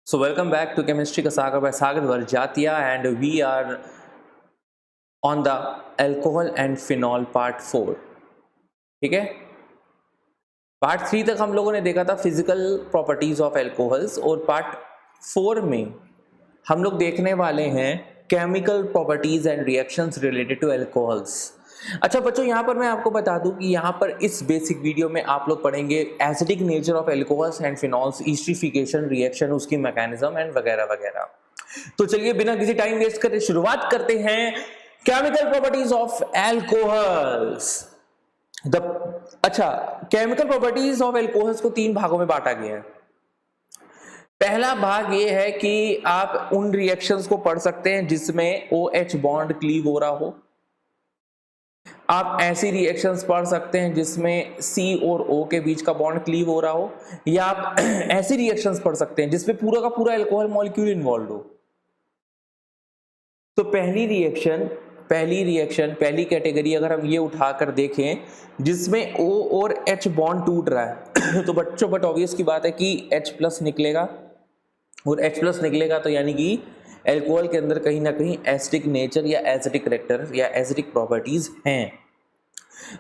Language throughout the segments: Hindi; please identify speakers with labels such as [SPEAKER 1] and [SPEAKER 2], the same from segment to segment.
[SPEAKER 1] So welcome back to Chemistry का सागर by Sagar वर्जातिया and we are on the alcohol and phenol part 4. ठीक है, पार्ट 3 तक हम लोगों ने देखा था फिजिकल प्रॉपर्टीज ऑफ एल्कोहल्स और पार्ट 4 में हम लोग देखने वाले हैं chemical properties and reactions related to alcohols. अच्छा बच्चों, यहाँ पर मैं आपको बता दूं कि यहाँ पर इस बेसिक वीडियो में आप लोग पढ़ेंगे acidic nature of alcohols and phenols, esterification reaction, उसकी मैकेनिज्म एंड वगैरह वगैरह। तो चलिए बिना किसी टाइम वेस्ट करे शुरुआत करते हैं केमिकल प्रॉपर्टीज ऑफ एल्कोहल्स। अच्छा, केमिकल प्रॉपर्टीज ऑफ एल्कोहल्स को 3 भागों में बांटा गया है। पहला भाग ये है कि आप उन रिएक्शंस को पढ़ सकते हैं जिसमें OH बॉन्ड क्लीव हो रहा हो। आप ऐसी रिएक्शंस पढ़ सकते हैं जिसमें C और O के बीच का बॉन्ड क्लीव हो रहा हो, या आप ऐसी रिएक्शंस पढ़ सकते हैं जिसमें पूरा का पूरा अल्कोहल मॉलिक्यूल इन्वॉल्व हो। तो पहली कैटेगरी अगर हम ये उठाकर देखें जिसमें O और H बॉन्ड टूट रहा है तो बच्चों बट ऑब्वियस की बात है कि H प्लस निकलेगा, और H प्लस निकलेगा तो यानी कि एल्कोहल के अंदर कहीं ना कहीं एसिडिक नेचर या एसिडिक कैरेक्टर या एसिडिक प्रॉपर्टीज हैं।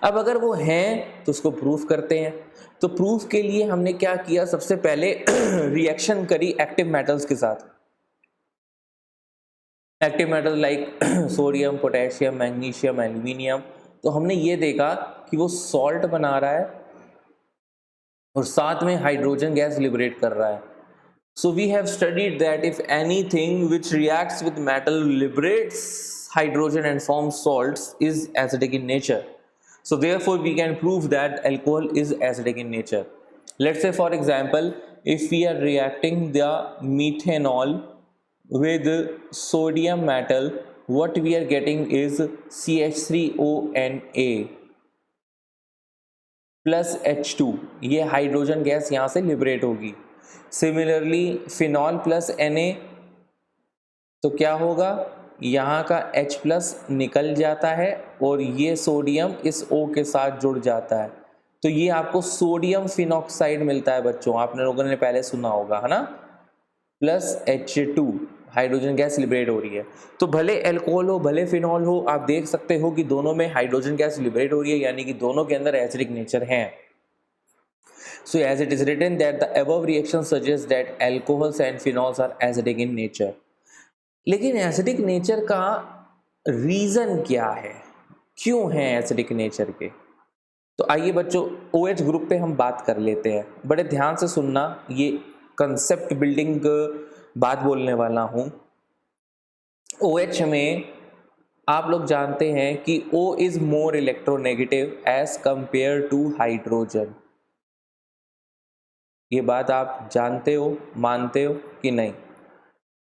[SPEAKER 1] अब अगर वो हैं तो उसको प्रूफ करते हैं। तो प्रूफ के लिए हमने क्या किया, सबसे पहले रिएक्शन करी एक्टिव मेटल्स के साथ। Active metal like sodium, potassium, magnesium, aluminium. तो हमने ये देखा कि वो सॉल्ट बना रहा है और साथ में हाइड्रोजन गैस लिबरेट कर रहा है। So we have studied that if anything which reacts with metal liberates hydrogen and forms salts is acidic in nature. So therefore we can prove that alcohol is acidic in nature. Let's say for example, if we are reacting the methanol with sodium metal, what we are getting is CH3ONA plus H2। ये हाइड्रोजन गैस यहाँ से लिबरेट होगी। सिमिलरली फिनॉल प्लस Na, तो क्या होगा, यहाँ का H प्लस निकल जाता है और ये सोडियम इस O के साथ जुड़ जाता है, तो ये आपको सोडियम फिनॉक्साइड मिलता है। बच्चों आपने लोगों ने पहले सुना होगा, है ना, plus H2, hydrogen gas liberate हो रही है। तो भले अल्कोहल हो भले फिनॉल हो, आप देख सकते हो कि दोनों में हाइड्रोजन गैस लिबरेट हो रही है, यानी कि दोनों के अंदर एसिडिक नेचर है। So as it is written that the above reaction suggests that alcohols and phenols are acidic in nature। लेकिन एसिडिक नेचर का रीजन क्या है, क्यों है एसिडिक नेचर के? तो आइए बच्चों OH ग्रुप पे हम बात कर लेते हैं। बड़े ध्यान से सुनना, ये कंसेप्ट बिल्डिंग बात बोलने वाला हूं। OH में आप लोग जानते हैं कि O is more electronegative as compared to hydrogen. ये बात आप जानते हो, मानते हो कि नहीं?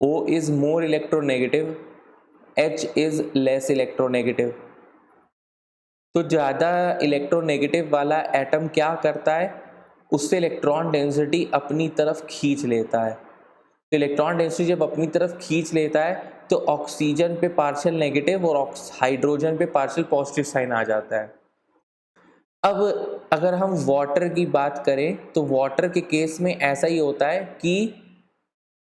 [SPEAKER 1] O is more electronegative, H is less electronegative. तो ज़्यादा इलेक्ट्रोनेगेटिव वाला एटम क्या करता है, उससे इलेक्ट्रॉन डेंसिटी अपनी तरफ खींच लेता है। तो इलेक्ट्रॉन डेंसिटी जब अपनी तरफ खींच लेता है तो ऑक्सीजन पे पार्शियल नेगेटिव और हाइड्रोजन पे पार्शियल पॉजिटिव साइन आ जाता है। अब अगर हम वाटर की बात करें तो वाटर के केस में ऐसा ही होता है कि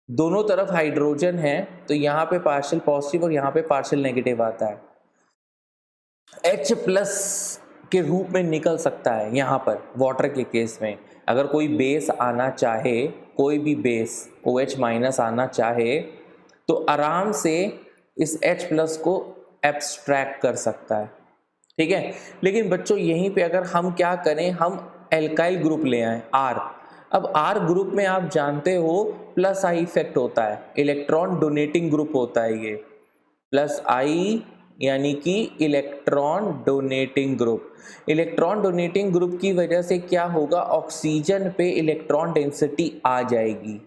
[SPEAKER 1] दोनों तरफ हाइड्रोजन है, तो यहाँ पे पार्शियल पॉजिटिव और यहाँ पे पार्शियल नेगेटिव आता है। H प्लस के रूप में निकल सकता है यहाँ पर वाटर के केस में। अगर कोई बेस आना चाहे, कोई भी बेस OH माइनस आना चाहे, तो आराम से इस H प्लस को एब्स्ट्रैक्ट कर सकता है, ठीक है। लेकिन बच्चों यहीं पे अगर हम क्या करें, हम एल्काइल ग्रुप ले आए R। अब R ग्रुप में आप जानते हो प्लस I इफेक्ट होता है, इलेक्ट्रॉन डोनेटिंग ग्रुप होता है ये, प्लस I यानी कि electron donating group. Electron donating group की वजह से क्या होगा, ऑक्सीजन पे इलेक्ट्रॉन डेंसिटी आ जाएगी,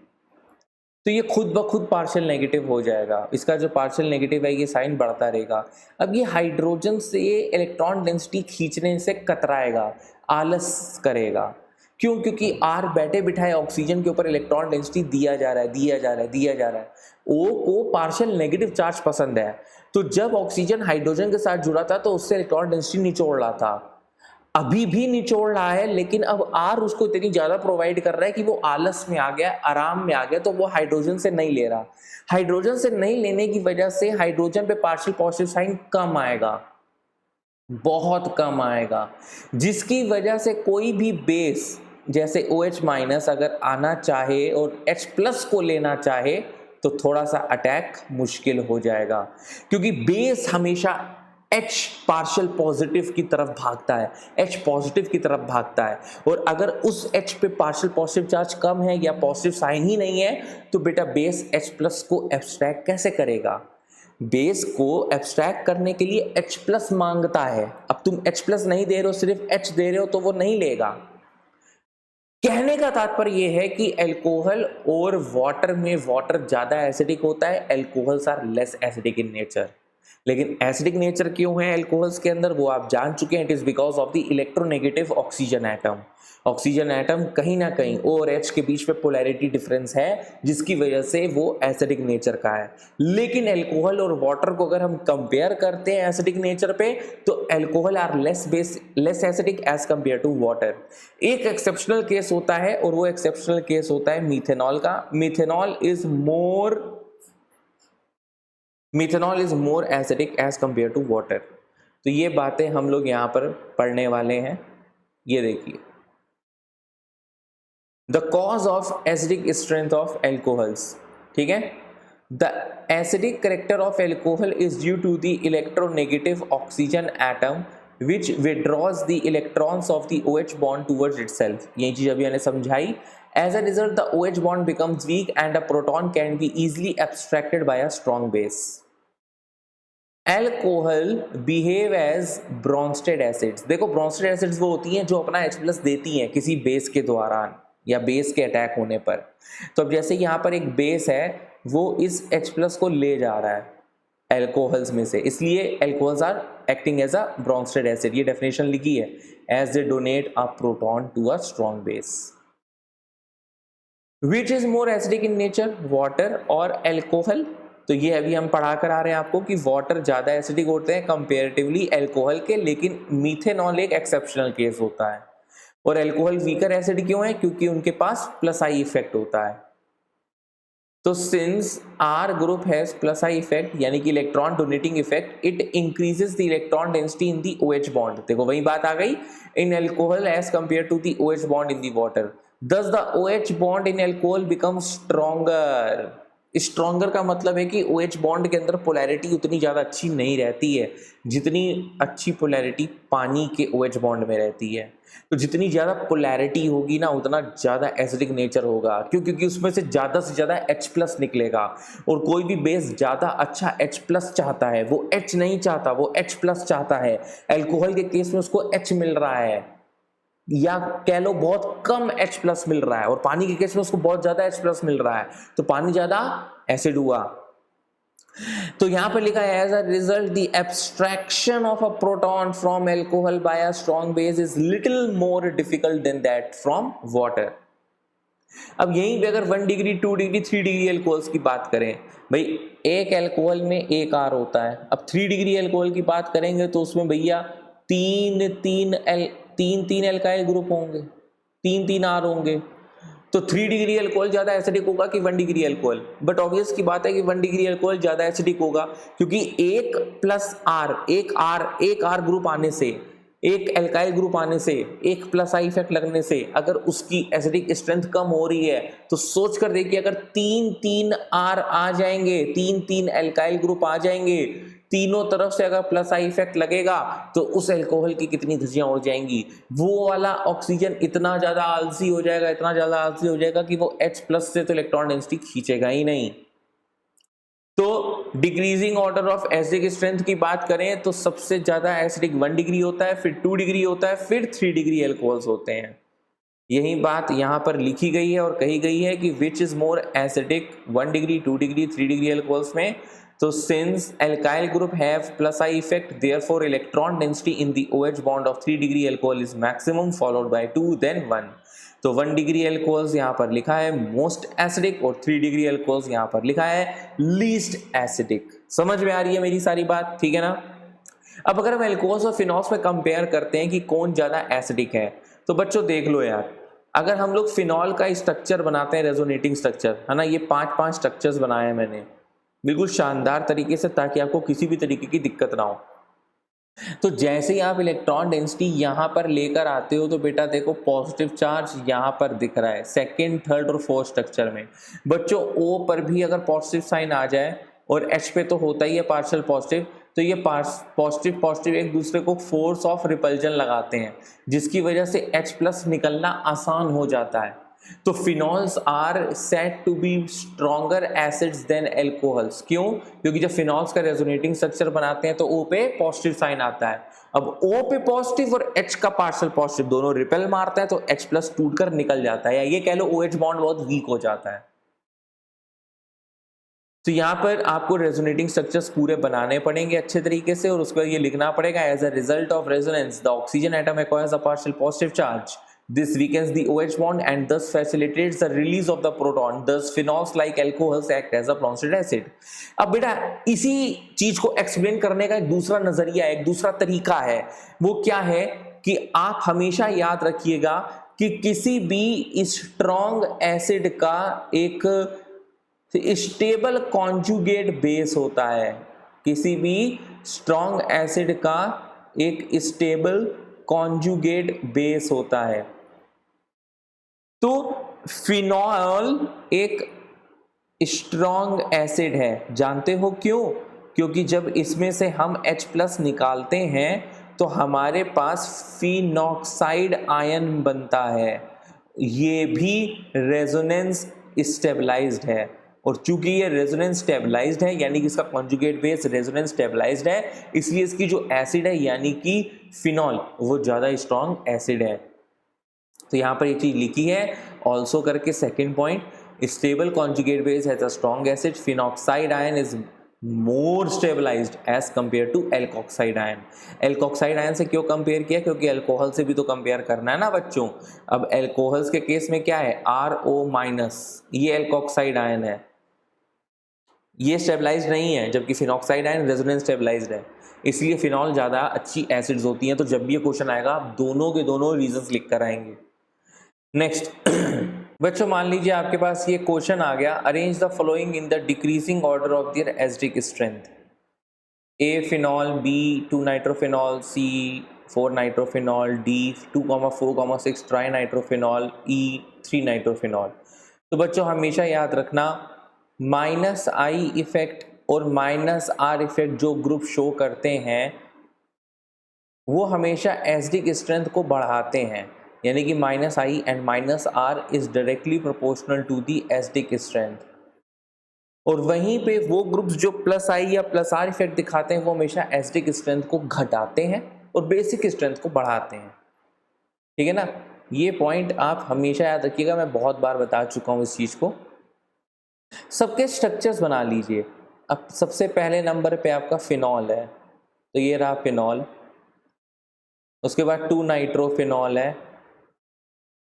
[SPEAKER 1] तो ये खुद ब खुद पार्शियल नेगेटिव हो जाएगा। इसका जो पार्शियल नेगेटिव है ये साइन बढ़ता रहेगा। अब ये हाइड्रोजन से इलेक्ट्रॉन डेंसिटी खींचने से कतराएगा, आलस करेगा। क्यों? क्योंकि R बैठे बिठाए ऑक्सीजन के ऊपर इलेक्ट्रॉन डेंसिटी दिया जा रहा है। O को पार्शियल नेगेटिव चार्ज पसंद है, तो जब ऑक्सीजन हाइड्रोजन के साथ जुड़ा था तो उससे इलेक्ट्रॉन डेंसिटी निचोड़ रहा था। अभी भी निचोड़ रहा है, लेकिन अब R उसको इतनी ज्यादा प्रोवाइड कर रहा है कि वो आलस में आ गया, आराम में आ गया, तो वो हाइड्रोजन से नहीं ले रहा। हाइड्रोजन से नहीं लेने की वजह से हाइड्रोजन पे पार्शियल पॉजिटिव साइन कम आएगा, बहुत कम आएगा, जिसकी वजह से कोई भी बेस जैसे OH माइनस अगर आना चाहे और H प्लस को लेना चाहे तो थोड़ा सा अटैक मुश्किल हो जाएगा, क्योंकि बेस हमेशा H पार्शियल पॉजिटिव की तरफ भागता है, H पॉजिटिव की तरफ भागता है, और अगर उस H पे पार्शियल पॉजिटिव चार्ज कम है या पॉजिटिव साइन ही नहीं है तो बेटा बेस H प्लस को एब्स्ट्रैक्ट कैसे करेगा? बेस को एब्स्ट्रैक्ट करने के लिए H प्लस मांगता है। अब तुम H प्लस नहीं दे रहे हो, सिर्फ H दे रहे हो, तो वो नहीं लेगा। कहने का तात्पर्य यह है कि अल्कोहल और वाटर में वाटर ज्यादा एसिडिक होता है, alcohols are less acidic in nature. लेकिन एसिडिक नेचर क्यों है अल्कोहल्स के अंदर वो आप जान चुके हैं, it is because of the electronegative oxygen atom. Oxygen atom कहीं ना कहीं O और H के बीच में पोलैरिटी डिफरेंस है, जिसकी वजह से वो एसिडिक नेचर का है। लेकिन अल्कोहल और वाटर को अगर हम कंपेयर करते हैं एसिडिक नेचर पे तो alcohol are less acidic as compared to water. एक एक्सेप्शनल केस होता है और वो एक्सेप्शनल केस होता है मिथेनॉल का। Methanol is more acidic as compared to water. तो ये बातें हम लोग यहां पर पढ़ने वाले हैं। ये देखिए, the cause of acidic strength of alcohols, ठीक है। The acidic character of alcohol is due to the electronegative oxygen atom which withdraws the electrons of the OH bond towards itself। यही चीज अभी मैंने समझाई। As a result, the OH bond becomes weak and a proton can be easily abstracted by a strong base। Alcohol behave as Bronsted acids। देखो Bronsted acids वो होती हैं जो अपना H प्लस देती हैं किसी बेस के द्वारा या बेस के अटैक होने पर। तो अब जैसे यहाँ पर एक बेस है, वो इस H प्लस को ले जा रहा है एल्कोहल्स में से, इसलिए alcohols are acting as a Bronsted acid. ये डेफिनेशन लिखी है, as they donate a proton to a strong base. Which is more acidic in nature, water और एल्कोहल? तो ये अभी हम पढ़ा कर आ रहे हैं आपको कि वाटर ज्यादा एसिडिक होते हैं कंपेरेटिवली एल्कोहल के, लेकिन मीथेनॉल एक एक्सेप्शनल केस होता है। और एल्कोहल वीकर एसिड क्यों है? क्योंकि उनके पास प्लस आई इफेक्ट होता है। तो since R group has plus I effect यानी कि electron donating effect, it increases the electron density in the OH bond. देखो वही बात आ गई, in alcohol as compared to the OH bond in the water, thus the OH bond in alcohol becomes stronger। Stronger का मतलब है कि OH बॉन्ड के अंदर पोलैरिटी उतनी ज्यादा अच्छी नहीं रहती है जितनी अच्छी पोलैरिटी पानी के OH बॉन्ड में रहती है। तो जितनी ज्यादा पोलैरिटी होगी ना उतना ज्यादा एसिडिक नेचर होगा, क्यों? क्योंकि उसमें से ज्यादा H प्लस निकलेगा, और कोई भी बेस ज्यादा अच्छा H प्लस चाहता है, वो H नहीं चाहता, वो H प्लस चाहता है। अल्कोहल के केस में उसको H मिल रहा है, या कह लो बहुत कम H प्लस मिल रहा है, और पानी के केस में उसको बहुत ज्यादा H प्लस मिल रहा है, तो पानी ज्यादा एसिड हुआ। तो यहां पर लिखा है as a result the abstraction of a proton from alcohol by a strong base is little more difficult than that from water. अब यहीं पे अगर 1 डिग्री 2 डिग्री 3 डिग्री एल्कोहल्स की बात करें, भाई एक एल्कोहल में एक R होता है। अब 3 डिग्री एल्कोहल की बात करेंगे तो उसमें भैया तीन एल्काइल ग्रुप होंगे, तीन R होंगे। तो 3 डिग्री अल्कोहल ज्यादा एसिडिक होगा कि 1 डिग्री अल्कोहल? बट ऑब्वियस की बात है कि 1 डिग्री अल्कोहल ज्यादा एसिडिक होगा, क्योंकि एक प्लस R, एक R ग्रुप आने से, एक एल्काइल ग्रुप आने से, एक प्लस आई इफेक्ट लगने से अगर उसकी एसिडिक स्ट्रेंथ कम हो रही है, तो सोच कर देखिए अगर तीन R आ जाएंगे, तीन एल्काइल ग्रुप आ जाएंगे, तीनों तरफ से अगर प्लस आई इफेक्ट लगेगा तो उस एल्कोहल की कितनी धज्जियां उड़ जाएंगी। वो वाला ऑक्सीजन इतना ज्यादा आलसी हो जाएगा कि वो H प्लस से तो इलेक्ट्रॉन डेंसिटी खींचेगा ही नहीं। तो decreasing order of acidic strength की बात करें तो सबसे ज्यादा एसिडिक 1 डिग्री होता है, फिर 2 डिग्री होता है, फिर 3 डिग्री एल्कोहल्स होते हैं। यही बात यहां पर लिखी गई है और कही गई है कि विच is more acidic 1 degree 2 degree 3 degree alcohols में। So since alkyl group have plus I effect, therefore electron density in the OH bond of 3 degree alcohol is maximum followed by 2 then 1। तो 1 डिग्री अल्कोहल्स यहाँ पर लिखा है मोस्ट एसिडिक और 3 डिग्री अल्कोहल्स यहाँ पर लिखा है लीस्ट एसिडिक। समझ में आ रही है मेरी सारी बात? ठीक है ना। अब अगर हम एल्कोहल्स और फिनॉल्स में कंपेयर करते हैं कि कौन ज़्यादा एसिडिक है, तो बच्चों देख लो यार, अगर हम लोग फिनॉल का स्ट्रक्चर बनाते हैं, रेजोनेटिंग स्ट्रक्चर है ना, ये 5 स्ट्रक्चर्स बनाए हैं मैंने बिल्कुल शानदार तरीके से, ताकि आपको किसी भी तरीके की दिक्कत ना हो। तो जैसे ही आप इलेक्ट्रॉन डेंसिटी यहाँ पर लेकर आते हो, तो बेटा देखो पॉजिटिव चार्ज यहाँ पर दिख रहा है सेकेंड, थर्ड और फोर्थ स्ट्रक्चर में। बच्चों O पर भी अगर पॉजिटिव साइन आ जाए, और H पे तो होता ही है पार्शियल पॉजिटिव, तो ये पॉजिटिव पॉजिटिव एक दूसरे को फोर्स ऑफ रिपल्जन लगाते हैं, जिसकी वजह से H+ निकलना आसान हो जाता है। तो phenols are said to be stronger acids than alcohols. क्यों? क्योंकि जब फिनॉल्स का रेजोनेटिंग स्ट्रक्चर बनाते हैं तो O पे पॉजिटिव साइन आता है। अब O पे पॉजिटिव और H का पार्शियल पॉजिटिव दोनों रिपेल मारता है, तो H+ टूटकर निकल जाता है, या ये कह लो OH बॉन्ड बहुत वीक हो जाता है। तो यहाँ पर आपको रेजोनेटिंग स्ट्रक्चर्स पूरे बनाने पड़ेंगे अच्छे तरीके से, और उसके बाद ये लिखना पड़ेगा as a result of resonance the oxygen atom acquires a partial positive charge, this weakens the OH bond and thus facilitates the release of the proton, thus phenols like alcohols act as a bronzed acid। अब बेटा इसी चीज को एक्सप्लेन करने का एक दूसरा नजरिया, एक दूसरा तरीका है, वो क्या है कि आप हमेशा याद रखिएगा कि किसी भी स्ट्रॉन्ग एसिड का एक स्टेबल कॉन्जुगेट बेस होता है, किसी भी स्ट्रॉन्ग एसिड का एक स्टेबल कॉन्जुगेट बेस होता है। तो फिनॉल एक स्ट्रॉन्ग एसिड है, जानते हो क्यों? क्योंकि जब इसमें से हम H+ निकालते हैं तो हमारे पास फिनॉक्साइड आयन बनता है, ये भी रेजोनेंस स्टेबलाइज्ड है। और चूंकि ये रेजोनेंस स्टेबलाइज्ड है, यानी कि इसका कॉन्जुगेट बेस रेजोनेंस स्टेबलाइज्ड है, इसलिए इसकी जो एसिड है यानी कि फिनॉल, वो ज़्यादा स्ट्रॉन्ग एसिड है। तो यहाँ पर ये चीज़ लिखी है ऑल्सो करके, second point, stable conjugate base has a strong acid, phenoxide ion is more stabilised as compared to alkoxide ion. Alkoxide ion से क्यों कंपेयर किया? क्योंकि एल्कोहल से भी तो कंपेयर करना है ना बच्चों। अब एल्कोहल्स के केस में क्या है, RO-, ये एल्कोक्साइड आयन है, ये स्टेबलाइज्ड नहीं है, जबकि फिनॉक्साइड आयन रेजोनेंस स्टेबलाइज्ड है। इसलिए फिनॉल ज़्यादा अच्छी एसिड्स होती हैं। तो जब भी ये क्वेश्चन आएगा आप दोनों के दोनों रीजंस लिख कर आएंगे। नेक्स्ट बच्चों मान लीजिए आपके पास ये क्वेश्चन आ गया, arrange the following in the decreasing order of their acidic strength. A phenol, B 2 nitrophenol, C 4 nitrophenol, D 2,4,6 try nitrophenol, E 3 nitrophenol. तो बच्चों हमेशा याद रखना, -I इफेक्ट और -R इफेक्ट जो ग्रुप शो करते हैं वो हमेशा एसिडिक स्ट्रेंथ को बढ़ाते हैं, यानी कि -I and -R is directly proportional to the acidic strength. और वहीं पे वो ग्रुप्स जो +I या +R इफेक्ट दिखाते हैं वो हमेशा एसिडिक स्ट्रेंथ को घटाते हैं और बेसिक स्ट्रेंथ को बढ़ाते हैं। ठीक है ना, ये पॉइंट आप हमेशा याद रखिएगा, मैं बहुत बार बता चुका हूँ इस चीज़ को। सबके स्ट्रक्चर्स बना लीजिए। अब सबसे पहले नंबर पे आपका फिनॉल है, तो ये रहा फिनॉल। उसके बाद 2 नाइट्रोफिनॉल है,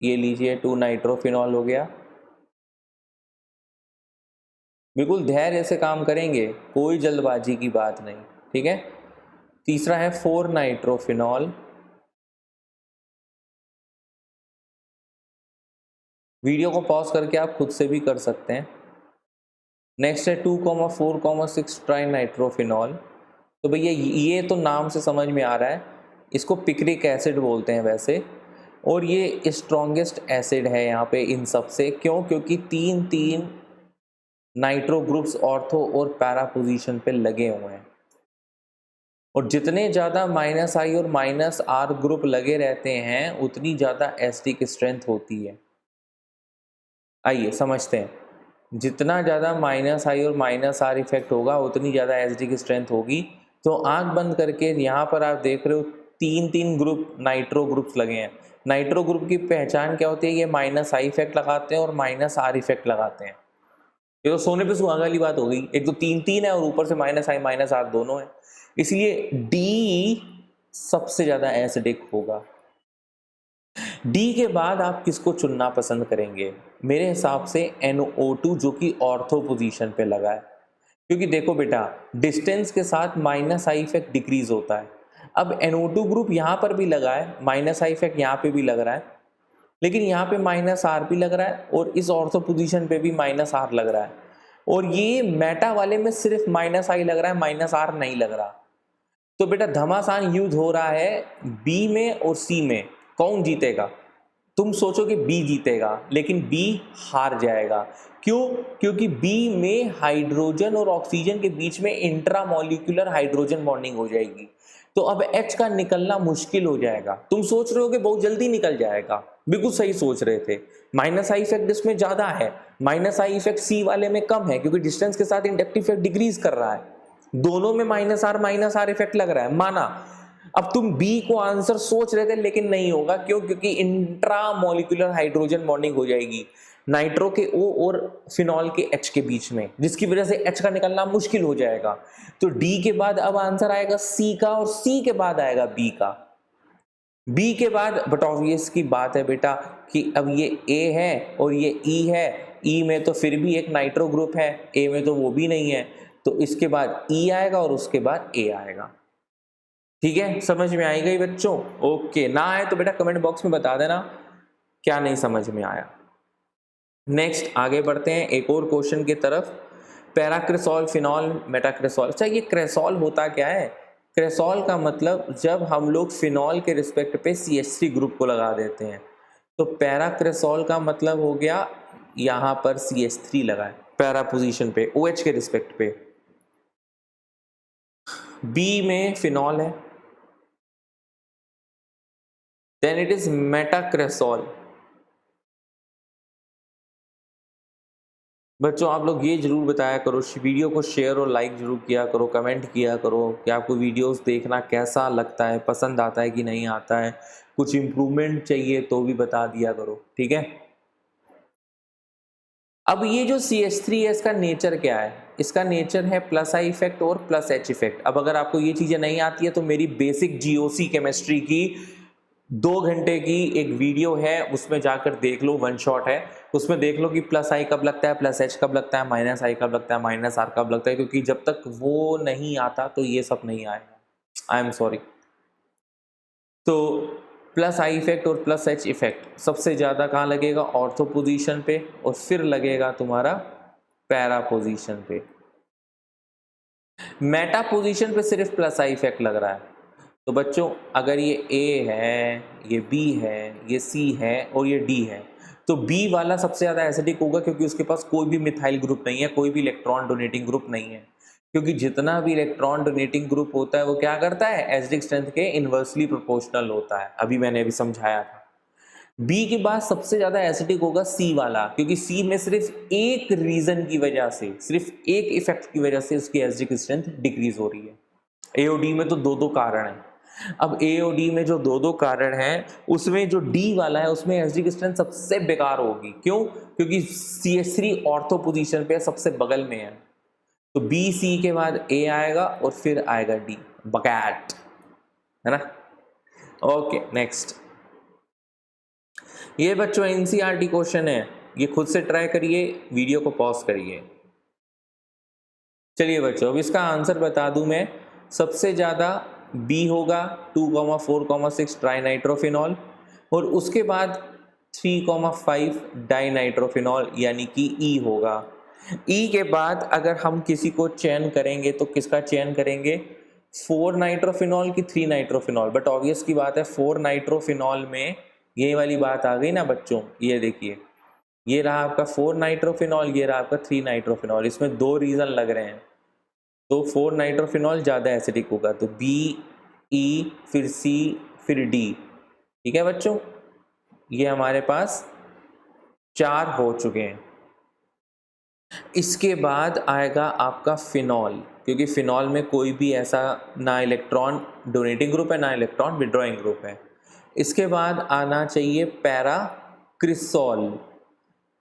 [SPEAKER 1] ये लीजिए 2 नाइट्रोफिनॉल हो गया। बिल्कुल धैर्य से काम करेंगे, कोई जल्दबाजी की बात नहीं, ठीक है। तीसरा है 4 नाइट्रोफिनॉल, वीडियो को पॉज करके आप खुद से भी कर सकते हैं। नेक्स्ट है 2,4,6 ट्राई नाइट्रोफिनॉल। तो भैया ये तो नाम से समझ में आ रहा है, इसको पिक्रिक एसिड बोलते हैं वैसे, और ये स्ट्रॉन्गेस्ट एसिड है यहाँ पे इन सब से। क्यों? क्योंकि 3 नाइट्रो ग्रुप्स ऑर्थो और पैरा पोजीशन पे लगे हुए हैं, और जितने ज़्यादा -I और -R ग्रुप लगे रहते हैं उतनी ज़्यादा एसिडिक स्ट्रेंथ होती है। आइए समझते हैं, जितना ज़्यादा -I और -R इफेक्ट होगा उतनी ज़्यादा एसिडिक स्ट्रेंथ होगी। तो आंख बंद करके यहाँ पर आप देख रहे हो 3 ग्रुप नाइट्रो ग्रुप्स लगे हैं। नाइट्रो ग्रुप की पहचान क्या होती है? ये -I इफेक्ट लगाते हैं और -R इफेक्ट लगाते हैं। ये तो सोने पे सुहागा वाली बात हो गई, एक तो 3 है और ऊपर से -I -R दोनों है, इसलिए D सबसे ज़्यादा एसिडिक होगा। D के बाद आप किसको चुनना पसंद करेंगे? मेरे हिसाब से NO2 जो कि ऑर्थो पोजीशन पे लगा है। क्योंकि देखो बेटा, डिस्टेंस के साथ माइनस आई इफेक्ट डिक्रीज होता है। अब NO2 ग्रुप यहाँ पर भी लगा है, माइनस आई इफेक्ट यहाँ पे भी लग रहा है, लेकिन यहाँ पे माइनस आर भी लग रहा है और इस ऑर्थो पोजीशन पे भी माइनस आर लग रहा है, और ये मेटा वाले में सिर्फ माइनस आई लग रहा है, माइनस आर नहीं लग रहा। तो बेटा घमासान युद्ध हो रहा है बी में और सी में, कौन जीतेगा? तुम सोचो कि बी जीतेगा, लेकिन बी हार जाएगा। क्यों? क्योंकि बी में हाइड्रोजन और ऑक्सीजन के बीच में इंट्रामॉलिक्यूलर हाइड्रोजन बॉन्डिंग हो जाएगी, तो अब H का निकलना मुश्किल हो जाएगा। तुम सोच रहे हो कि बहुत जल्दी निकल जाएगा, बिल्कुल सही सोच रहे थे। माइनस आई इफेक्ट इसमें ज्यादा है, माइनस आई इफेक्ट सी वाले में कम है, क्योंकि डिस्टेंस के साथ इंडक्टिव इफेक्ट डिक्रीज कर रहा है। दोनों में माइनस आर इफेक्ट लग रहा है, माना। अब तुम बी को आंसर सोच रहे थे, लेकिन नहीं होगा। क्यों? क्योंकि इंट्रामॉलिक्यूलर हाइड्रोजन बॉन्डिंग हो जाएगी नाइट्रो के O और फिनॉल के H के बीच में, जिसकी वजह से H का निकलना मुश्किल हो जाएगा। तो D के बाद अब आंसर आएगा C का, और C के बाद आएगा B का। B के बाद बट ऑब्वियस की बात है बेटा कि अब ये A है और ये E है। E में तो फिर भी एक नाइट्रो ग्रुप है, A में तो वो भी नहीं है, तो इसके बाद E आएगा और उसके बाद A आएगा। ठीक है, समझ में आई गई बच्चों? ओके, ना आए तो बेटा कमेंट बॉक्स में बता देना क्या नहीं समझ में आया। नेक्स्ट आगे बढ़ते हैं एक और क्वेश्चन की तरफ। Paracresol, phenol, मेटाक्रेसॉल। अच्छा, ये क्रेसॉल होता क्या है? क्रेसॉल का मतलब जब हम लोग फिनॉल के रिस्पेक्ट पे CH3 ग्रुप को लगा देते हैं, तो पैराक्रेसॉल का मतलब हो गया यहां पर CH3 लगा है पैरा पोजीशन पे, OH के रिस्पेक्ट पे। B में फिनॉल है, देन इट इज मेटाक्रेसॉल। बच्चों आप लोग ये जरूर बताया करो, वीडियो को शेयर और लाइक जरूर किया करो, कमेंट किया करो कि आपको वीडियोस देखना कैसा लगता है, पसंद आता है कि नहीं आता है, कुछ इम्प्रूवमेंट चाहिए तो भी बता दिया करो, ठीक है। अब ये जो CH3 है, इसका नेचर क्या है? इसका नेचर है प्लस आई इफेक्ट और प्लस H इफेक्ट। अब अगर आपको ये चीज़ें नहीं आती है तो मेरी बेसिक GOC केमिस्ट्री की 2 घंटे की एक वीडियो है, उसमें जाकर देख लो, वन शॉट है, उसमें देख लो कि प्लस आई कब लगता है, प्लस H कब लगता है, माइनस आई कब लगता है, माइनस आर कब लगता है, क्योंकि जब तक वो नहीं आता तो ये सब नहीं आएगा। I am sorry. तो प्लस आई इफेक्ट और प्लस H इफेक्ट सबसे ज़्यादा कहाँ लगेगा? ऑर्थो पोजीशन पे, और फिर लगेगा तुम्हारा पैरा पोजीशन पे। मेटा पोजीशन पे सिर्फ प्लस आई इफेक्ट लग रहा है। तो बच्चों अगर ये A है, ये B है, ये C है और ये D है, तो B वाला सबसे ज़्यादा एसिडिक होगा, क्योंकि उसके पास कोई भी मिथाइल ग्रुप नहीं है, कोई भी इलेक्ट्रॉन डोनेटिंग ग्रुप नहीं है। क्योंकि जितना भी इलेक्ट्रॉन डोनेटिंग ग्रुप होता है वो क्या करता है? एसिडिक स्ट्रेंथ के इन्वर्सली प्रोपोर्शनल होता है, अभी मैंने अभी समझाया था। B के बाद सबसे ज़्यादा एसिडिक होगा C वाला, क्योंकि C में सिर्फ एक रीज़न की वजह से, सिर्फ एक इफेक्ट की वजह से उसकी एसिडिक स्ट्रेंथ डिक्रीज हो रही है। AOD में तो 2-2 कारण हैं। अब AOD में जो 2-2 कारण हैं, उसमें जो D वाला है उसमें एसिडिक स्ट्रेंथ सबसे बेकार होगी। क्यों? क्योंकि CH3 ऑर्थो पोजीशन पे सबसे बगल में है। तो B C के बाद A आएगा और फिर आएगा D, बकैट, है ना। ओके नेक्स्ट, ये बच्चों NCERT क्वेश्चन है, ये खुद से ट्राई करिए, वीडियो को पॉज करिए। चलिए बच्चों अब इसका आंसर बता दूं मैं। सबसे ज़्यादा B होगा 2,4,6 ट्राइनाइट्रोफिनॉल, और उसके बाद 3,5 डाइनाइट्रोफिनॉल यानी कि E होगा। E के बाद अगर हम किसी को चयन करेंगे तो किसका चयन करेंगे? 4 नाइट्रोफिनॉल की 3 नाइट्रोफिनॉल। बट ऑब्वियस की बात है 4 नाइट्रोफिनॉल में ये वाली बात आ गई ना बच्चों, ये देखिए, ये रहा आपका 4 नाइट्रोफिनॉल, ये रहा आपका 3 नाइट्रोफिनॉल। इसमें 2 रीज़न लग रहे हैं, तो 4 नाइट्रोफिनॉल ज़्यादा एसिडिक होगा, तो B, E, फिर C, फिर D। ठीक है बच्चों, ये हमारे पास 4 हो चुके हैं। इसके बाद आएगा आपका फिनॉल, क्योंकि फिनॉल में कोई भी ऐसा ना इलेक्ट्रॉन डोनेटिंग ग्रुप है ना इलेक्ट्रॉन विड्रॉइंग ग्रुप है। इसके बाद आना चाहिए पैराक्रिसॉल।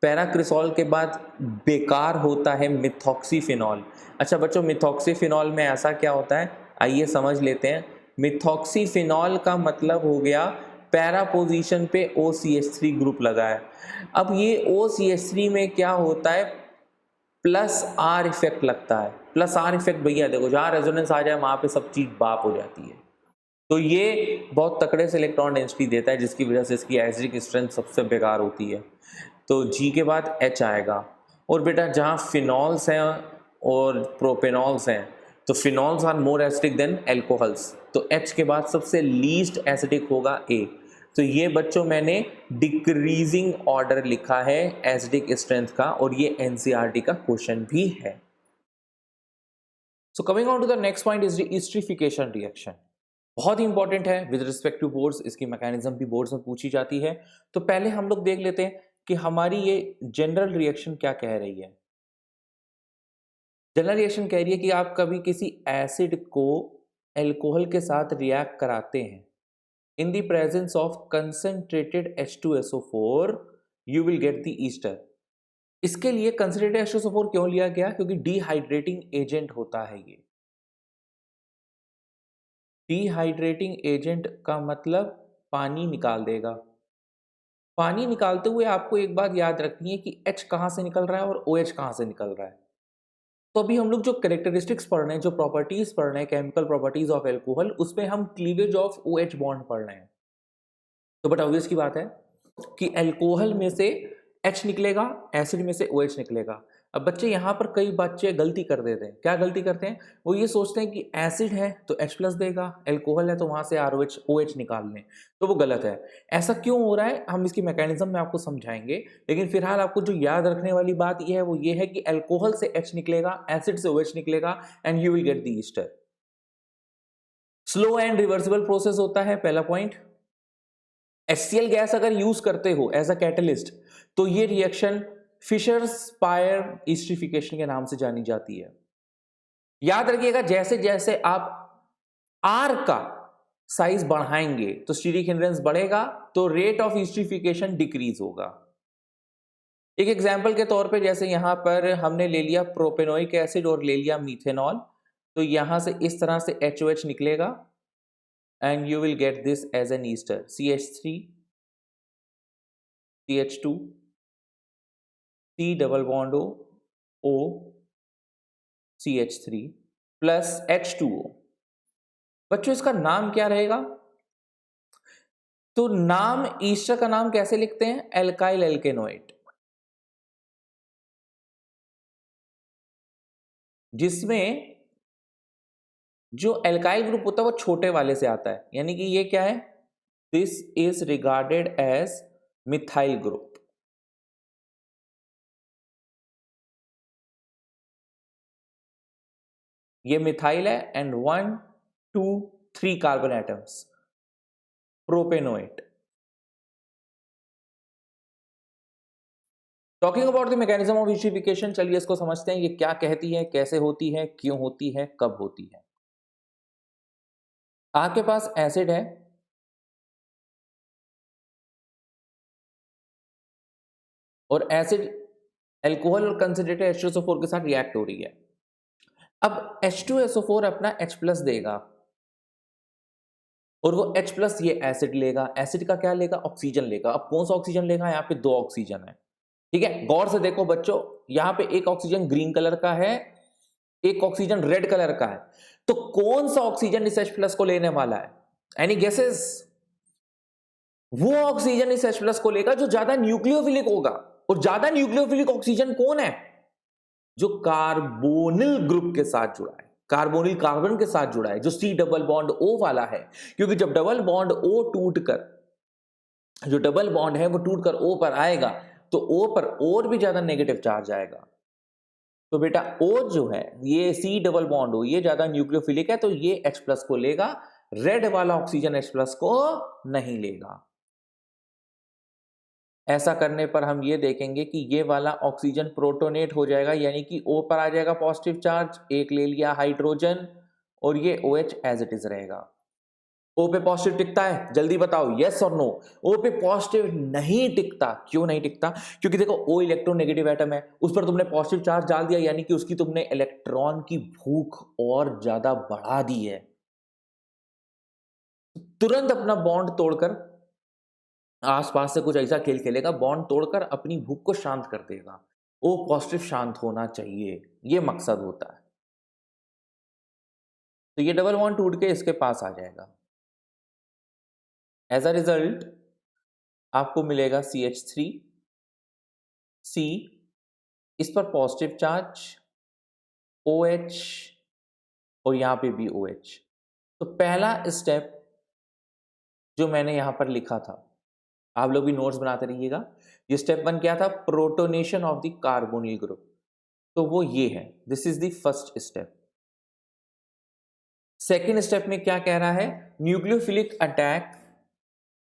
[SPEAKER 1] पैराक्रिसॉल के बाद बेकार होता है मिथॉक्सीफिनॉल। अच्छा बच्चों, मिथॉक्सीफिनॉल में ऐसा क्या होता है, आइए समझ लेते हैं। मिथॉक्सीफिनॉल का मतलब हो गया पैरा पोजीशन पे OCH3 ग्रुप लगा है। अब ये OCH3 में क्या होता है, प्लस आर इफेक्ट लगता है। प्लस आर इफेक्ट भैया देखो जहां रेजोनेंस आ जाए वहां पे सब चीज बाप हो जाती है। तो ये बहुत तकड़े से इलेक्ट्रॉन डेंसिटी देता है जिसकी वजह से इसकी एसिडिक स्ट्रेंथ सबसे बेकार होती है। तो जी के बाद एच आएगा। और बेटा जहाँ फिनॉल्स हैं और प्रोपेनॉल्स हैं तो phenols are more acidic than alcohols, तो एच के बाद सबसे लीस्ट एसिडिक होगा ए। तो ये बच्चों मैंने डिक्रीजिंग ऑर्डर लिखा है एसिडिक स्ट्रेंथ का, और ये एनसीईआरटी का क्वेश्चन भी है। So coming on to the next point is esterification reaction. बहुत ही इंपॉर्टेंट है विद रिस्पेक्ट टू बोर्ड्स, इसकी मैकेनिज्म भी बोर्ड्स में पूछी जाती है। तो पहले हम लोग देख लेते हैं कि हमारी ये जनरल रिएक्शन क्या कह रही है। जनरल रिएक्शन कह रही है कि आप कभी किसी एसिड को एल्कोहल के साथ रिएक्ट कराते हैं इन the presence of concentrated H2SO4 you will get the Easter. इसके लिए कंसंट्रेटेड H2SO4 क्यों लिया गया? क्योंकि डिहाइड्रेटिंग एजेंट होता है ये। डिहाइड्रेटिंग एजेंट का मतलब पानी निकाल देगा। पानी निकालते हुए आपको एक बात याद रखनी है कि H कहाँ से निकल रहा है और OH कहाँ से निकल रहा है। तो अभी हम लोग जो कैरेक्टरिस्टिक्स पढ़ रहे हैं, जो प्रॉपर्टीज पढ़ रहे हैं, केमिकल प्रॉपर्टीज ऑफ एल्कोहल, उसमें हम क्लीवेज ऑफ OH बॉन्ड पढ़ रहे हैं। तो बट ऑब्वियस की बात है कि एल्कोहल में से H निकलेगा, एसिड में से OH निकलेगा। अब बच्चे यहाँ पर कई बच्चे गलती कर देते हैं। क्या गलती करते हैं? वो ये सोचते हैं कि एसिड है तो H प्लस देगा, एल्कोहल है तो वहां से ROH OH निकाल लें। तो वो गलत है। ऐसा क्यों हो रहा है हम इसकी मैकेनिज्म में आपको समझाएंगे, लेकिन फिलहाल आपको जो याद रखने वाली बात यह है वो ये है कि एल्कोहल से H निकलेगा, एसिड से OH निकलेगा and you will get the Easter. Slow and reversible process होता है, पहला पॉइंट। HCl गैस अगर यूज करते हो एज अ कैटलिस्ट तो ये रिएक्शन फिशर-स्पायर एस्टरिफिकेशन के नाम से जानी जाती है। याद रखिएगा जैसे जैसे आप R का साइज बढ़ाएंगे तो स्टीरिक हिंड्रेंस बढ़ेगा, तो रेट ऑफ एस्टरिफिकेशन डिक्रीज होगा। एक एग्जांपल के तौर पे जैसे यहां पर हमने ले लिया प्रोपेनोइक एसिड और ले लिया मीथेनॉल, तो यहां से इस तरह से HOH निकलेगा and you will get this as an ester CH3 CH2 C double bond O CH3 plus H2O। बच्चों इसका नाम क्या रहेगा? तो नाम ईस्टर का नाम कैसे लिखते हैं? एल्काइल एल्केनोइड, जिसमें जो एल्काइल ग्रुप होता है वो छोटे वाले से आता है, यानी कि ये क्या है? This is regarded as methyl group. ये मिथाइल है and 1 2 3 carbon atoms, propanoate. Talking about the mechanism of esterification, चलिए इसको समझते हैं। ये क्या कहती है, कैसे होती है, क्यों होती है, कब होती है। आपके पास एसिड है, और एसिड एल्कोहल और कंसंट्रेटेड H2SO4 के साथ रिएक्ट हो रही है। अब H2SO4 अपना H प्लस देगा और वो H प्लस ये एसिड लेगा। एसिड का क्या लेगा? ऑक्सीजन लेगा। अब कौन सा ऑक्सीजन लेगा? यहाँ पे 2 ऑक्सीजन है, ठीक है। गौर से देखो बच्चों, यहाँ पे एक ऑक्सीजन ग्रीन कलर का है, एक ऑक्सीजन रेड कलर का है। तो कौन सा ऑक्सीजन इस H प्लस को लेने वाला है? Any guesses? वो ऑक्सीजन इस H प्लस को लेगा जो ज्यादा न्यूक्लियोफिलिक होगा। और ज्यादा न्यूक्लियोफिलिक ऑक्सीजन कौन है? जो कार्बोनिल ग्रुप के साथ जुड़ा है, कार्बोनिल कार्बन के साथ जुड़ा है, जो C डबल बॉन्ड O वाला है। क्योंकि जब डबल बॉन्ड O टूटकर, जो डबल बॉन्ड है वो टूटकर O पर आएगा तो O पर और भी ज्यादा नेगेटिव चार्ज आएगा। तो बेटा O जो है, ये C डबल बॉन्ड O, ये ज्यादा न्यूक्लियोफिलिक है तो ये H प्लस को लेगा, रेड वाला ऑक्सीजन H प्लस को नहीं लेगा। ऐसा करने पर हम ये देखेंगे कि ये वाला ऑक्सीजन प्रोटोनेट हो जाएगा, यानी कि O पर आ जाएगा पॉजिटिव चार्ज, एक ले लिया हाइड्रोजन, और ये OH एज इट इज रहेगा। O पे पॉजिटिव टिकता है? जल्दी बताओ, यस और नो। O पे पॉजिटिव नहीं टिकता। क्यों नहीं टिकता? क्योंकि देखो O इलेक्ट्रोनेगेटिव एटम है, उस पर तुमने पॉजिटिव चार्ज डाल दिया, यानी कि उसकी तुमने इलेक्ट्रॉन की भूख और ज्यादा बढ़ा दी है। तुरंत अपना बॉन्ड तोड़कर आसपास से कुछ ऐसा खेल खेलेगा, बॉन्ड तोड़कर अपनी भूख को शांत कर देगा। O पॉजिटिव शांत होना चाहिए, ये मकसद होता है। तो ये डबल बॉन्ड टूट के इसके पास आ जाएगा। एज अ रिजल्ट आपको मिलेगा CH3, C, इस पर पॉजिटिव चार्ज, OH और यहां पे भी OH। तो पहला स्टेप जो मैंने यहां पर लिखा था, आप लोग भी नोट्स बनाते रहिएगा, ये स्टेप 1 क्या था? Protonation of the carbonyl group. तो वो ये है, this is the first step. Second step में क्या कह रहा है? Nucleophilic attack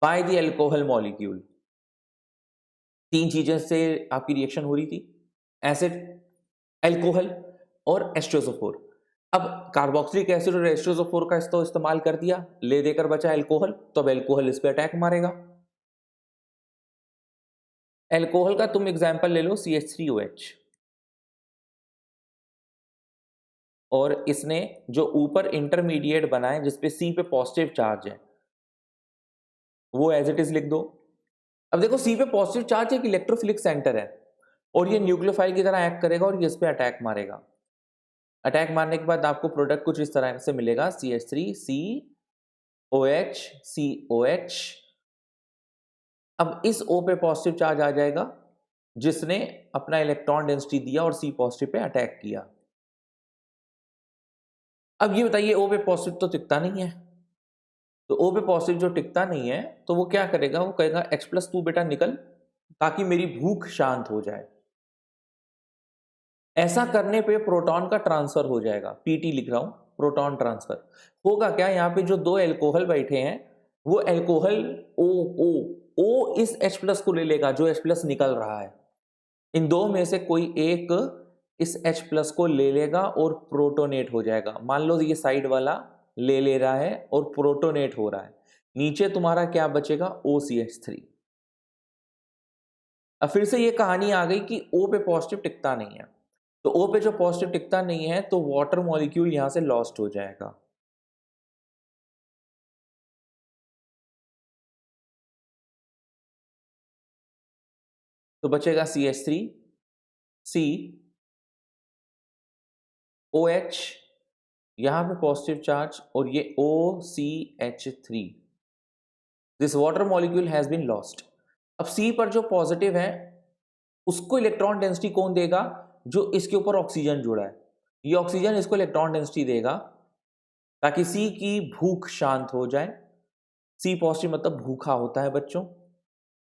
[SPEAKER 1] by the alcohol molecule. तीन चीजें से आपकी रिएक्शन हो रही थी, एसिड, एल्कोहल और एस्ट्रोसोफोर। अब कार्बोक्सिलिक एसिड और एस्ट्रोसोफोर का इस्तेमाल कर दिया, ले देकर बचा एल्कोहल, तो अब एल्कोहल इस पे अटैक मारेगा। एल्कोहल का तुम एग्जांपल ले लो CH3OH, और इसने जो ऊपर इंटरमीडिएट बनाए जिसपे C पे पॉजिटिव चार्ज है, वो एज इट इज लिख दो। अब देखो C पे पॉजिटिव चार्ज एक इलेक्ट्रोफिलिक सेंटर है और ये न्यूक्लियोफाइल की तरह एक्ट करेगा और ये इस पे अटैक मारेगा। अटैक मारने के बाद आपको प्रोडक्ट कुछ इस तरह से मिलेगा, CH3COH COH। अब इस O पे पॉजिटिव चार्ज आ जाएगा जिसने अपना इलेक्ट्रॉन डेंसिटी दिया और C पॉजिटिव पे अटैक किया। अब ये बताइए, O पे पॉजिटिव तो टिकता नहीं है, तो O पे पॉजिटिव जो टिकता नहीं है तो वो क्या करेगा? वो कहेगा H+, बेटा निकल, ताकि मेरी भूख शांत हो जाए। ऐसा करने पे प्रोटॉन का ट्रांसफर हो जाएगा, PT लिख रहा हूं, प्रोटॉन ट्रांसफर। होगा क्या? यहाँ पे जो दो एल्कोहल बैठे हैं, वो एल्कोहल O इस H+ को ले लेगा जो H+ निकल रहा है। इन दो में से कोई एक इस H+ को ले लेगा और प्रोटोनेट हो जाएगा। मान लो ये साइड वाला ले रहा है और प्रोटोनेट हो रहा है, नीचे तुम्हारा क्या बचेगा? OCH3। अब फिर से ये कहानी आ गई कि O पे पॉजिटिव टिकता नहीं है, तो O पे जो पॉजिटिव टिकता नहीं है तो वाटर मॉलिक्यूल यहां से लॉस्ट हो जाएगा। तो बचेगा CH3, C, OH, यहां पे पॉजिटिव चार्ज, और ये OCH3। This water molecule has been lost. अब C पर जो पॉजिटिव है उसको इलेक्ट्रॉन डेंसिटी कौन देगा? जो इसके ऊपर ऑक्सीजन जुड़ा है, ये ऑक्सीजन इसको इलेक्ट्रॉन डेंसिटी देगा ताकि C की भूख शांत हो जाए। C पॉजिटिव मतलब भूखा होता है बच्चों।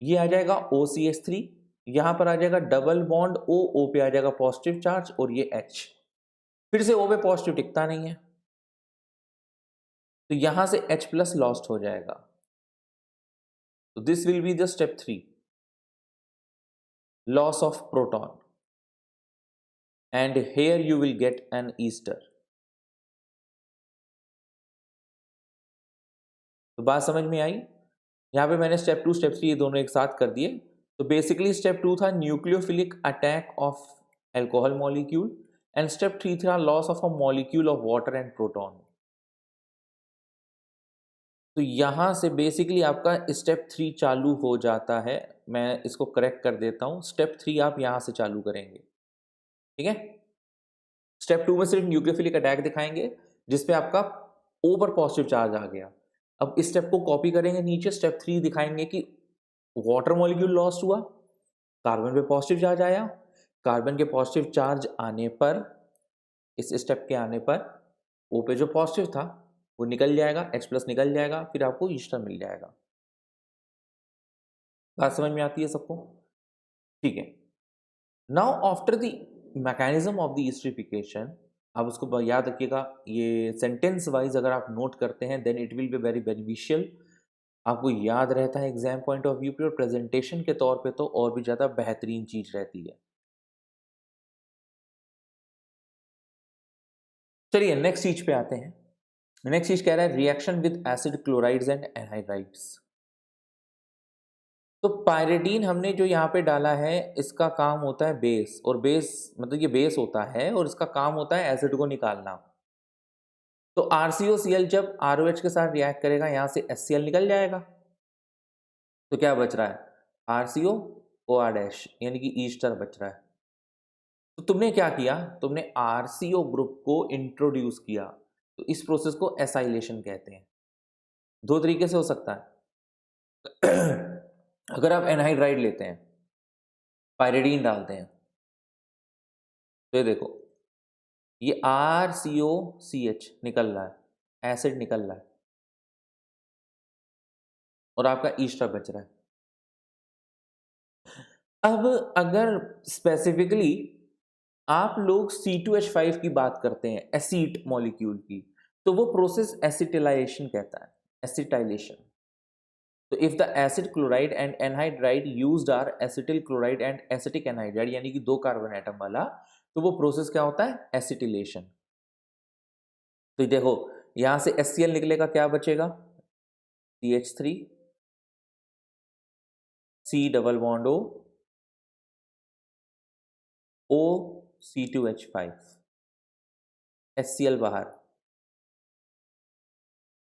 [SPEAKER 1] ये आ जाएगा OCH3, यहां पर आ जाएगा डबल बॉन्ड O पे आ जाएगा पॉजिटिव चार्ज और ये H। फिर से O पे पॉजिटिव टिकता नहीं है, तो यहां से H+ लॉस्ट हो जाएगा। तो this will be the step 3, loss of proton, and here you will get an ester। तो बात समझ में आई? यहां पे मैंने स्टेप 2 स्टेप 3 ये दोनों एक साथ कर दिए। तो बेसिकली स्टेप 2 था nucleophilic attack of alcohol molecule, and step 3 था loss of a molecule of water and proton. तो यहां से बेसिकली आपका स्टेप 3 चालू हो जाता है। मैं इसको करेक्ट कर देता हूं, स्टेप 3 आप यहां से चालू करेंगे, ठीक है? स्टेप 2 में सिर्फ न्यूक्लियोफिलिक अटैक दिखाएंगे जिसपे आपका O पर पॉजिटिव चार्ज आ गया। अब इस स्टेप को कॉपी करेंगे नीचे, स्टेप 3 दिखाएंगे कि वाटर मॉलिक्यूल लॉस्ट हुआ, कार्बन पे पॉजिटिव चार्ज आया, कार्बन के पॉजिटिव चार्ज आने पर, इस स्टेप के आने पर O पे जो पॉजिटिव था वो निकल जाएगा, H+ निकल जाएगा, फिर आपको ईस्टर मिल जाएगा। बात समझ में आती है सबको? ठीक है। Now after the mechanism of the esterification, आप उसको याद रखिएगा, ये सेंटेंस वाइज अगर आप नोट करते हैं then it will be very beneficial. आपको याद रहता है एग्जाम पॉइंट ऑफ व्यू पे, और प्रेजेंटेशन के तौर पे तो और भी ज़्यादा बेहतरीन चीज़ रहती है। चलिए नेक्स्ट चीज पे आते हैं। नेक्स्ट चीज कह रहा है reaction with acid chlorides and anhydrides. तो पायरिडीन हमने जो यहाँ पे डाला है, इसका काम होता है बेस, और बेस मतलब ये बेस होता है और इसका काम होता है एसिड को निकालना। तो RCOCl जब ROH के साथ रिएक्ट करेगा, यहाँ से HCl निकल जाएगा, तो क्या बच रहा है? RCO OR डैश, यानी कि ईस्टर बच रहा है। तो तुमने क्या किया, तुमने आरसीओ ग्रुप को इंट्रोड्यूस किया, तो इस प्रोसेस को एसाइलेशन कहते हैं। दो तरीके से हो सकता है। अगर आप एनहाइड्राइड लेते हैं, पायरिडीन डालते हैं, तो ये देखो, ये RCOCH निकल रहा है, एसिड निकल रहा है, और आपका ईस्टर बच रहा है। अब अगर स्पेसिफिकली आप लोग C2H5 की बात करते हैं, एसीट मॉलिक्यूल की, तो वो प्रोसेस एसिटिलाइजेशन कहता है, एसिटाइलेशन। तो if the acid chloride and anhydride used are acetyl chloride and acetic anhydride, यानी कि 2 कार्बन एटम वाला, तो वो प्रोसेस क्या होता है, एसिटिलेशन। तो देखो यहां से HCl निकलेगा, क्या बचेगा, CH3, C double bond O C2H5, HCl बाहर।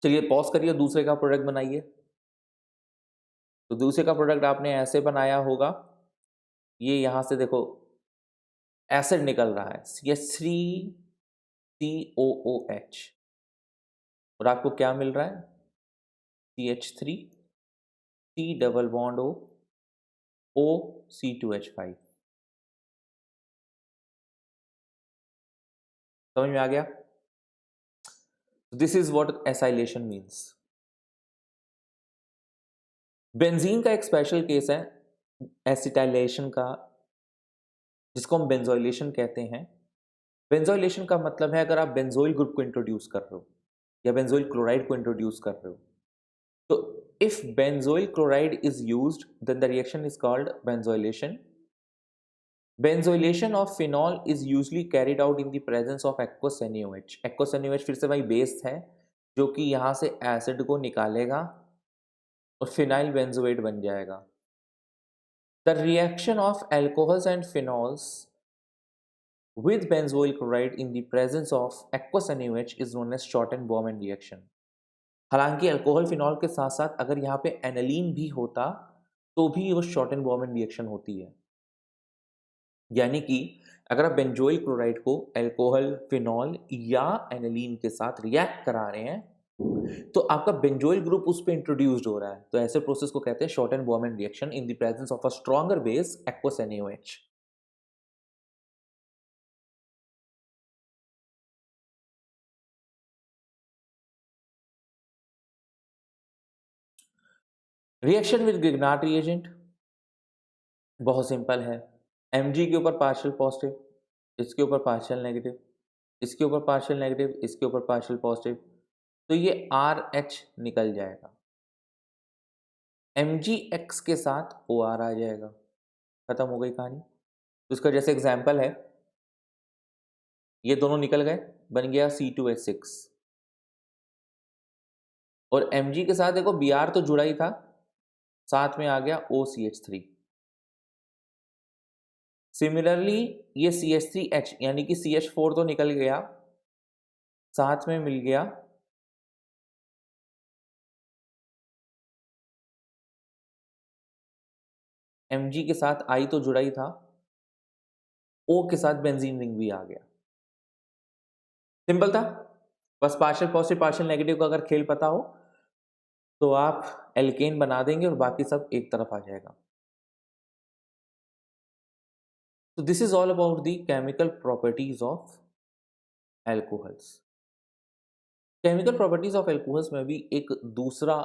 [SPEAKER 1] चलिए पॉज करिए, दूसरे का प्रोडक्ट बनाइए। तो दूसरे का प्रोडक्ट आपने ऐसे बनाया होगा, ये यहां से देखो एसिड निकल रहा है, CH3COOH, और आपको क्या मिल रहा है, CH3 C double bond O C2H5। समझ में आ गया? This is what acylation means. Benzene का एक स्पेशल केस है एसिटाइलेशन का, जिसको हम बेंजोइलेशन कहते हैं। बेंजोइलेशन का मतलब है अगर आप बेंजोइल ग्रुप को इंट्रोड्यूस कर रहे हो या बेंजोइल क्लोराइड को इंट्रोड्यूस कर रहे हो, तो if benzoyl chloride is used then the reaction is called benzoylation. Benzoylation of phenol is usually carried out in the presence of aqueous NaOH। Aqueous NaOH फिर से वही बेस है जो कि यहां से एसिड को निकालेगा और फिनाइल बेंजोएट बन जाएगा। The reaction of alcohols and phenols with benzoyl chloride in the presence of aqueous NaOH is known as Schotten-Baumann reaction। हालांकि अल्कोहल फिनॉल के साथ साथ अगर यहाँ पे एनालीन भी होता तो भी वो शॉर्टन-बॉमन रिएक्शन होती है। यानी कि अगर आप बेंजोइल क्लोराइड को अल्कोहल फिनॉल या एनालीन के साथ रिएक्ट करा रहे हैं तो आपका बेंजोइल ग्रुप उस पर इंट्रोड्यूस्ड हो रहा है, तो ऐसे प्रोसेस को कहते हैं shorten-Bowman reaction in the presence of a stronger base aqueous NaOH। Reaction with Grignard reagent बहुत सिंपल है। Mg के ऊपर पार्शियल पॉजिटिव, इसके ऊपर पार्शियल नेगेटिव, इसके ऊपर पार्शियल नेगेटिव, इसके ऊपर पार्शियल पॉजिटिव, तो ये RH निकल जाएगा। MgX के साथ OR आ जाएगा, खत्म हो गई कहानी। तो इसका जैसे एग्जाम्पल है, ये दोनों निकल गए, बन गया C2H6, और Mg के साथ देखो Br तो जुड़ा ही था, साथ में आ गया OCH3। सिमिलरली ये CH3H यानी कि CH4 तो निकल गया, साथ में मिल गया Mg के साथ I तो जुड़ा ही था, O के साथ बेंजीन रिंग भी आ गया। सिंपल था, बस पार्शियल पॉजिटिव पार्शियल नेगेटिव का अगर खेल पता हो तो आप एल्केन बना देंगे और बाकी सब एक तरफ आ जाएगा। तो this is all about the chemical properties of alcohols. Chemical properties of alcohols में भी एक दूसरा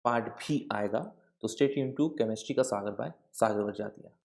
[SPEAKER 1] पार्ट भी आएगा, तो स्टे ट्यून्ड टू केमिस्ट्री का सागर बाय सागर बरजातिया।